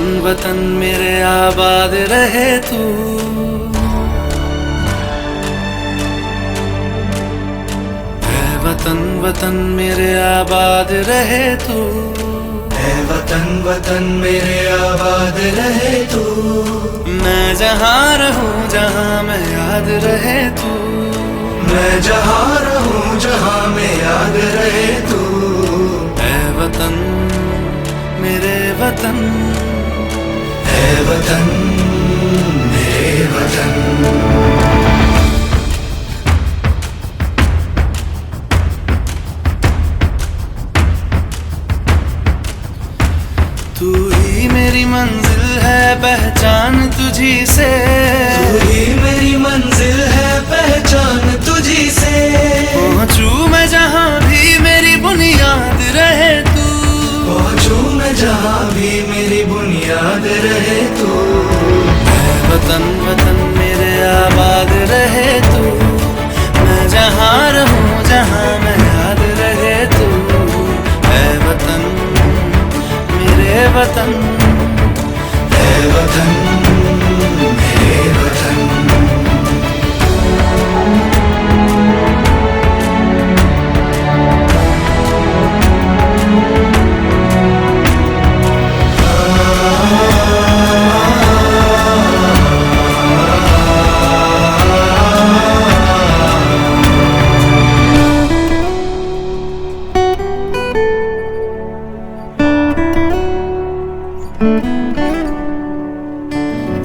वतन वतन मेरे आबाद रहे तू। ऐ वतन वतन मेरे आबाद रहे तू। ऐ वतन वतन मेरे आबाद रहे तू। मैं जहाँ रहूं जहाँ मैं याद रहे तू। मैं जहाँ रहूं जहाँ मैं याद रहे तू। ऐ वतन मेरे वतन। ऐ वतन मेरे वतन। तू ही मेरी मंजिल है पहचान तुझी से। तू ही मेरी मंजिल है पहचान तुझी से। पहुँचूं मैं जहाँ भी मेरी बुनियाद रहे तू। पहुँचूं मैं जहाँ भी मेरी बुनियाद रहे तू। ऐ वतन वतन मेरे आबाद रहे तू। मैं जहाँ रहूं जहाँ मैं याद रहे तू। ऐ वतन मेरे वतन। ऐ वतन मेरे वतन।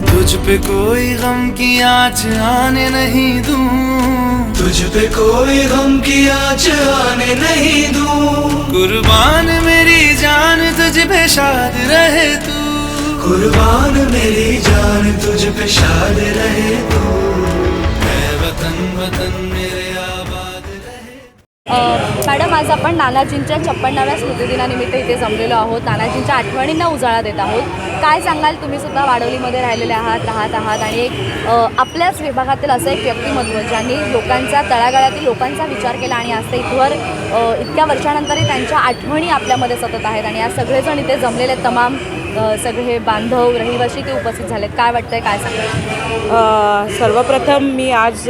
तुझ पे कोई गम की आँच आने नहीं दूं। तुझ पे कोई गम की आँच आने नहीं दूं। कुर्बान मेरी जान तुझ पे शाद रहे तू। कुर्बान मेरी जान तुझ पे शाद रहे तू। ऐ वतन वतन मेरे आबाद रहे। मॅडम, आज आपण नानाजींच्या 56व्या स्मृतिदिनानिमित्त इथे जमलेलो आहोत. नानाजींच्या आठवणींना उजाळा देत आहोत. काय सांगाल? तुम्ही सुद्धा वाडवलीमध्ये राहिलेले आहात, राहत आहात आणि एक आपल्याच विभागातील असं एक व्यक्तिमत्व ज्यांनी लोकांचा, तळागाळातील लोकांचा विचार केला आणि आज ते इथवर इतक्या वर्षानंतरही त्यांच्या आठवणी आपल्यामध्ये सतत आहेत आणि आज सगळेजण इथे जमलेले तमाम सगळे बांधव, रहिवासी ते उपस्थित झालेत. काय वाटतंय, काय सांगाल? सर्वप्रथम मी आज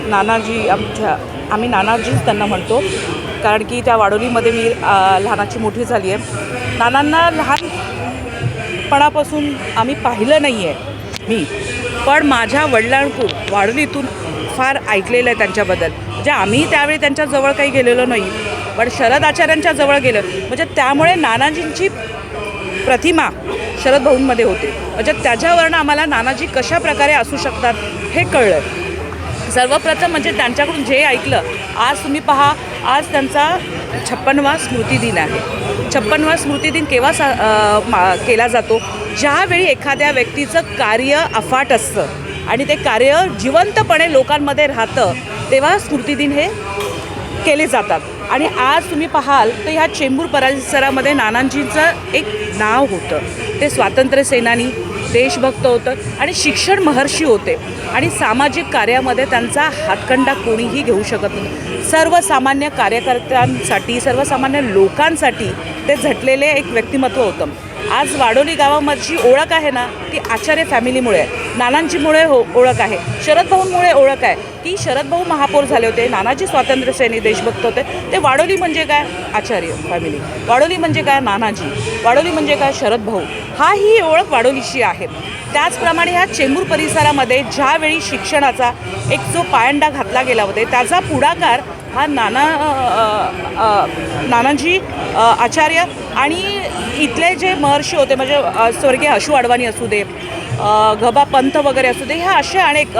नानाजी, आम्ही नानाजीच त्यांना म्हणतो, कारण की त्या वाडोलीमध्ये मी लहानाची मोठी झाली आहे. नानांना लहानपणापासून आम्ही पाहिलं नाही आहे मी, पण माझ्या वडिलांकडून वाडोलीतून फार ऐकलेलं आहे त्यांच्याबद्दल. म्हणजे आम्ही त्यावेळी त्यांच्या जवळ काही गेलेलो नाही, पण शरद आचार्यांच्या जवळ गेलं. म्हणजे त्यामुळे नानाजींची प्रतिमा शरद भाऊंमध्ये होते. म्हणजे त्याच्यावरनं आम्हाला नानाजी कशा प्रकारे असू शकतात हे कळलं. सर्वप्रथम म्हणजे त्यांच्याकडून जे ऐकलं, आज तुम्ही पहा, आज त्यांचा 56वा स्मृतिदिन आहे. 56वा स्मृतिदिन केव्हा केला जातो? ज्यावेळी एखाद्या व्यक्तीचं कार्य अफाट असतं आणि ते कार्य जिवंतपणे लोकांमध्ये राहतं, तेव्हा स्मृतिदिन हे केले जातात. आणि आज तुम्ही पाहाल तर ह्या चेंबूर परिसरामध्ये नानांजींचं एक नाव होतं. ते स्वातंत्र्यसेनानी, देशभक्त होतं आणि शिक्षण महर्षी होते आणि सामाजिक कार्यामध्ये त्यांचा हातखंडा कोणीही घेऊ शकत नाही. सर्वसामान्य कार्यकर्त्यांसाठी, सर्वसामान्य लोकांसाठी ते झटलेले एक व्यक्तिमत्व होतं. आज वाडोली गावामधची ओळख आहे ना, ती आचार्य फॅमिलीमुळे आहे, नानांजीमुळे ओळख आहे, शरद भाऊंमुळे ओळख आहे. की शरद भाऊ महापौर झाले होते, नानाजी स्वातंत्र्यसेनी, देशभक्त होते. ते वाडोली म्हणजे काय? आचार्य फॅमिली. वाडोली म्हणजे काय? नानाजी. वाडोली म्हणजे काय? शरद भाऊ. हा ही ओळख वाडोलीची आहे. त्याचप्रमाणे ह्या चेंबूर परिसरामध्ये ज्यावेळी शिक्षणाचा एक जो पायंडा घातला गेला होता, त्याचा पुढाकार हा नानाजी आचार्य आणि इथले जे महर्षी होते, म्हणजे स्वर्गीय अशू अडवाणी असू दे, गबा पंत वगैरे असू दे, ह्या अशा अनेक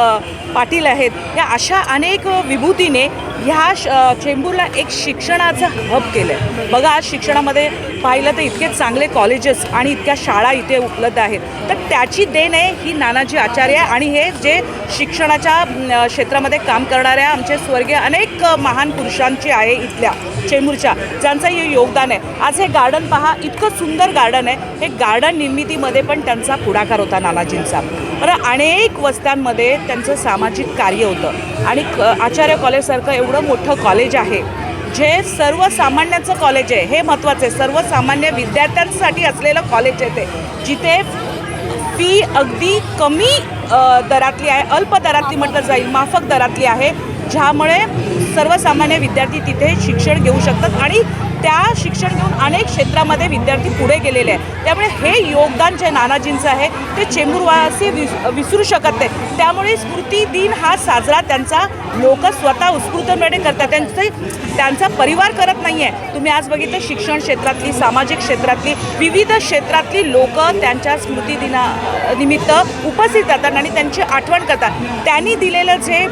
पाटील आहेत, ह्या अशा अनेक विभूतीने ह्या चेंबूरला एक शिक्षणाचं हब केलं आहे. बघा, आज शिक्षणामध्ये पाहिलं तर इतके चांगले कॉलेजेस आणि इतक्या शाळा इथे उपलब्ध आहेत. तर त्याची देण आहे ही नानाजी आचार्य आणि हे जे शिक्षणाच्या क्षेत्रामध्ये काम करणाऱ्या आमचे स्वर्गीय अनेक महान पुरुषांची आहे इथल्या चेंबूरच्या, ज्यांचं हे योगदान आहे. आज हे गार्डन पहा, इतकं सुंदर गार्डन आहे. हे गार्डन निर्मितीमध्ये पण त्यांचा पुढाकार होता नानाजींचा. बरं, अनेक वस्त्यांमध्ये त्यांचं सामाजिक कार्य होतं आणि आचार्य कॉलेजसारखं एवढं मोठं कॉलेज आहे. जे सर्वसामान्यांचं कॉलेज आहे, हे महत्त्वाचं आहे. सर्वसामान्य विद्यार्थ्यांसाठी असलेलं कॉलेज आहे ते, जिथे फी अगदी कमी दरातली आहे, अल्प दरातली म्हटलं जाईल, माफक दरातली आहे, ज्यामुळे सर्वसामान्य विद्यार्थी तिथे शिक्षण घेऊ शकतात आणि त्या शिक्षण घेऊन अनेक क्षेत्रामध्ये विद्यार्थी पुढे गेलेले आहेत. त्यामुळे हे योगदान जे नानाजींचं आहे ते चेंबूरवासी विसरू शकत नाही. त्यामुळे स्मृती दिन हा साजरा त्यांचा लोक स्वतः उत्स्फूर्तपणे करतात, त्यांचा परिवार करत नाही आहे. तुम्ही आज बघितलं शिक्षण क्षेत्रातली, सामाजिक क्षेत्रातली, विविध क्षेत्रातली लोक त्यांच्या स्मृती निमित्त उपस्थित राहतात आणि त्यांची आठवण करतात. त्यांनी दिलेलं जे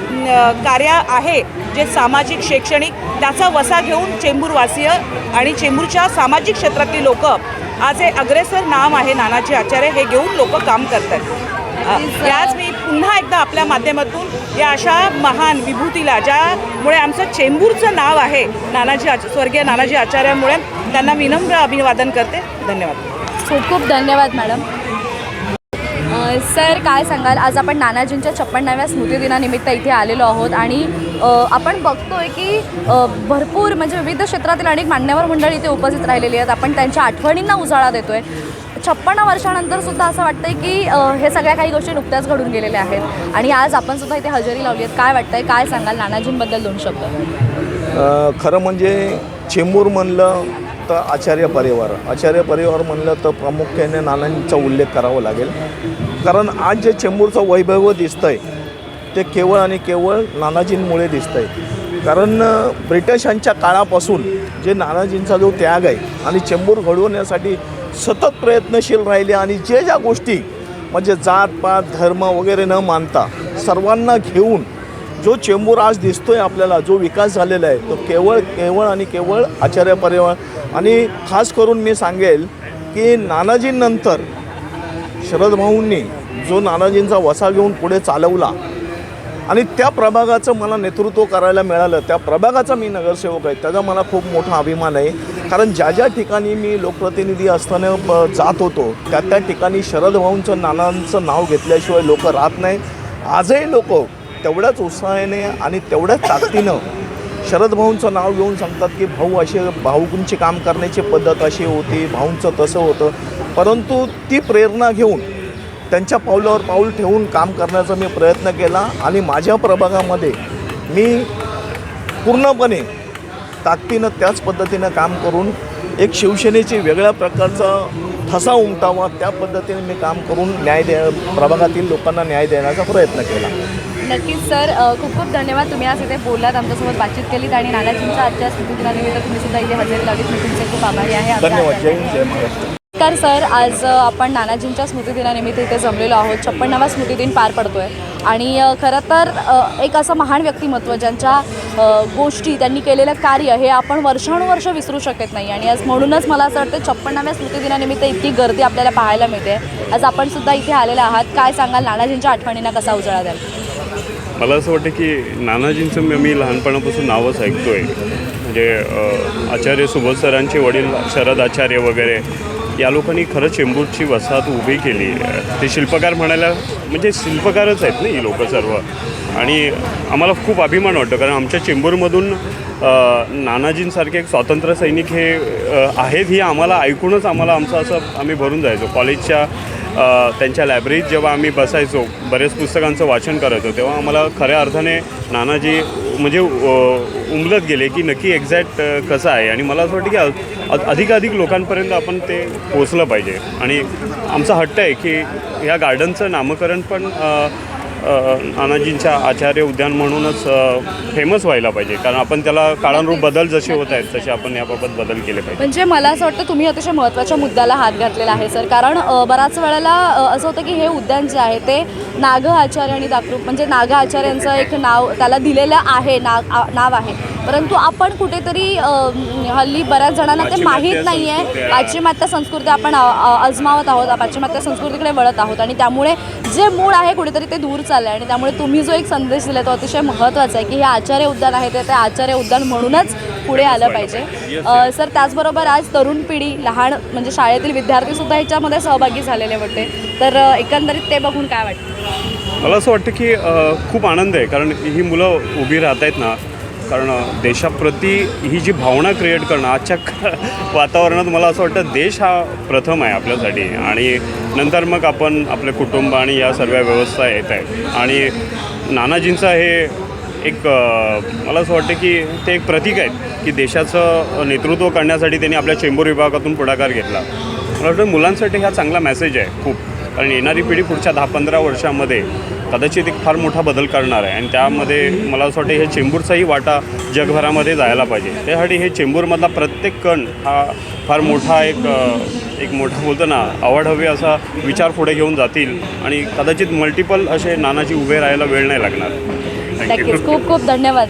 कार्य आहे, जे सामाजिक शैक्षणिक, त्याचा वसा घेऊन चेंबूरवासीय आणि चेंबूरच्या सामाजिक क्षेत्रातली लोक, आज हे अग्रेसर नाव आहे नानाजी आचार्य, हे घेऊन लोक काम करतात. याच मी पुन्हा एकदा आपल्या माध्यमातून या अशा महान विभूतीला, ज्यामुळे आमचं चेंबूरचं नाव आहे, स्वर्गीय नानाजी आचार्यामुळे, त्यांना विनम्र अभिवादन करते. धन्यवाद. खूप खूप धन्यवाद मॅडम. सर, काय सांगाल, आज आपण नानाजींच्या 56व्या स्मृतिदिनानिमित्त इथे आलेलो आहोत आणि आपण बघतोय की भरपूर म्हणजे विविध क्षेत्रातील अनेक मान्यवर मंडळी इथे उपस्थित राहिलेली आहेत. आपण त्यांच्या आठवणींना उजाळा देतोय. 56 वर्षानंतर सुद्धा असं वाटतंय की हे सगळ्या काही गोष्टी नुकत्याच घडून गेलेल्या आहेत आणि आज आपण सुद्धा इथे हजेरी लावली आहे. काय वाटतंय, काय सांगाल नानाजींबद्दल 2 शब्द? खरं म्हणजे चेंबूर म्हणलं तर आचार्य परिवार म्हणलं तर प्रामुख्याने नानांचा उल्लेख करावा लागेल. कारण आज जे चेंबूरचं वैभव दिसतं आहे ते केवळ आणि केवळ नानाजींमुळे दिसतं आहे. कारण ब्रिटिशांच्या काळापासून जे नानाजींचा जो त्याग आहे आणि चेंबूर घडवण्यासाठी सतत प्रयत्नशील राहिले आणि ज्या गोष्टी म्हणजे जातपात धर्म वगैरे न मानता सर्वांना घेऊन जो चेंबूर आज दिसतोय आपल्याला, जो विकास झालेला आहे, तो केवळ आणि केवळ आचार्य परिवार. आणि खास करून मी सांगेल की नानाजींनंतर शरद भाऊंनी जो नानाजींचा वसा घेऊन पुढे चालवला आणि त्या प्रभागाचं मला नेतृत्व करायला मिळालं, त्या प्रभागाचा मी नगरसेवक आहे, त्याचा मला खूप मोठा अभिमान आहे. कारण ज्या ठिकाणी मी लोकप्रतिनिधी असताना जात होतो त्या ठिकाणी शरद भाऊंचं, नानांचं नाव घेतल्याशिवाय लोक राहत नाही. आजही लोक तेवढ्याच उत्साहाने आणि तेवढ्याच ताकदीनं शरद भाऊंचं नाव घेऊन सांगतात की भाऊ असे, भाऊंची काम करण्याची पद्धत अशी होती, भाऊंचं तसं होतं. परंतु ती प्रेरणा घेऊन त्यांच्या पावलावर पाऊल ठेवून काम करण्याचा मी प्रयत्न केला आणि माझ्या प्रभागामध्ये मी पूर्णपणे ताकदीनं त्याच पद्धतीनं काम करून एक शिवसेनेची वेगळ्या प्रकारचा ठसा उमटावा त्या पद्धतीने मी काम करून प्रभागातील लोकांना न्याय देण्याचा प्रयत्न केला. नक्कीच सर, खूप खूप धन्यवाद. तुम्ही आज इथे बोललात, आमच्यासोबत बातचीत केलीत आणि नानाजींच्या आजच्या स्मृतिदिनानिमित्त तुम्ही सुद्धा इथे हजेरी लावलीत. मी तुमचे खूप आभारी आहे. धन्यवाद. जय हिंद, जय महाराष्ट्र. तर सर, आज आपण नानाजींच्या स्मृतिदिनानिमित्त इथे जमलेलो आहोत. 56वा स्मृतिदिन पार पडतो आहे आणि खरं तर एक असं महान व्यक्तिमत्व ज्यांच्या गोष्टी, त्यांनी केलेलं कार्य हे आपण वर्षानुवर्ष विसरू शकत नाही आणि आज म्हणूनच मला असं वाटतं 56व्या स्मृतिदिनानिमित्त इतकी गर्दी आपल्याला पाहायला मिळते. आज आपण सुद्धा इथे आलेला आहात. काय सांगाल, नानाजींच्या आठवणींना कसा उजाळा द्याल? मला असं वाटतं की नानाजींचं मी लहानपणापासून नावच ऐकतो आहे. म्हणजे आचार्य सुबोध सरांचे वडील शरद आचार्य वगैरे या लोकांनी खरं चेंबूरची वसाहत उभी केली. ते शिल्पकार म्हणायला म्हणजे शिल्पकारच आहेत ना ही लोक सर्व. आणि आम्हाला खूप अभिमान वाटतो कारण आमच्या चेंबूरमधून नानाजींसारखे एक स्वातंत्र्य सैनिक हे आहेत ही आम्हाला ऐकूनच आम्ही भरून जायचो. कॉलेजच्या त्यांच्या लायब्ररीत जेव्हा आम्ही बसायचो, बरेच पुस्तकांचं वाचन करायचो, तेव्हा आम्हाला खऱ्या अर्थाने नानाजी म्हणजे उमलत गेले की नक्की एक्झॅक्ट कसं आहे. आणि मला असं वाटतं की अधिकाधिक लोकांपर्यंत आपण ते पोचलं पाहिजे. आणि आमचा हट्ट आहे की ह्या गार्डनचं नामकरण पण नानाजींच्या आचार्य उद्यान म्हणूनच फेमस व्हायला पाहिजे. कारण आपण त्याला काळानुरूप बदल जसे होत आहेत तसे आपण याबाबत बदल केले पाहिजे. म्हणजे मला असं वाटतं तुम्ही अतिशय महत्त्वाच्या मुद्द्याला हात घातलेला आहे सर. कारण बऱ्याच वेळेला असं होतं की हे उद्यान जे आहे ते नाग आचार्य आणि दाकृप म्हणजे नाग आचार्यांचं एक नाव त्याला दिलेलं आहे, नाव आहे. परंतु आपण कुठेतरी हल्ली बऱ्याच जणांना ते माहीत नाही आहे. पाश्चिमात्य संस्कृती आपण आजमावत आहोत, पाश्चिमात्य संस्कृतीकडे वळत आहोत आणि त्यामुळे जे मूळ आहे कुठेतरी ते दूर चाललं आहे. आणि त्यामुळे तुम्ही जो एक संदेश दिला तो अतिशय महत्त्वाचा आहे की हे आचार्य उद्यान आहे ते आचार्य उद्यान म्हणूनच पुढे आलं पाहिजे. सर, त्याचबरोबर आज तरुण पिढी, लहान म्हणजे शाळेतील विद्यार्थीसुद्धा ह्याच्यामध्ये सहभागी झालेले होते. तर एकंदरीत ते बघून काय वाटतं? मला असं वाटतं की खूप आनंद आहे कारण ही मुलं उभी राहत आहेत ना, कारण देशाप्रती ही जी भावना क्रिएट करणं आजच्या वातावरणात मला असं वाटतं देश हा प्रथम आहे आपल्यासाठी आणि नंतर मग आपण आपले कुटुंब आणि या सर्व व्यवस्था येत आहेत आणि नानाजींचं हे एक मला असं वाटतं की ते एक प्रतीक आहेत की देशाचं नेतृत्व करण्यासाठी त्यांनी आपल्या चेंबूर विभागातून पुढाकार घेतला. मला वाटतं मुलांसाठी हा चांगला मेसेज आहे खूप, कारण येणारी पिढी पुढच्या 10-15 वर्षामध्ये कदाचित एक फार मोठा बदल करणार आहे आणि त्यामध्ये मला असं वाटतं हे चेंबूरचाही वाटा जगभरामध्ये जायला पाहिजे. त्यासाठी हे चेंबूरमधला प्रत्येक कण हा फार मोठा एक मोठा बोलतो ना अवाढव्य असा विचार पुढे घेऊन जातील आणि कदाचित मल्टिपल असे नानाजी उभे राहायला वेळ नाही लागणार. नक्कीच. खूप खूप धन्यवाद.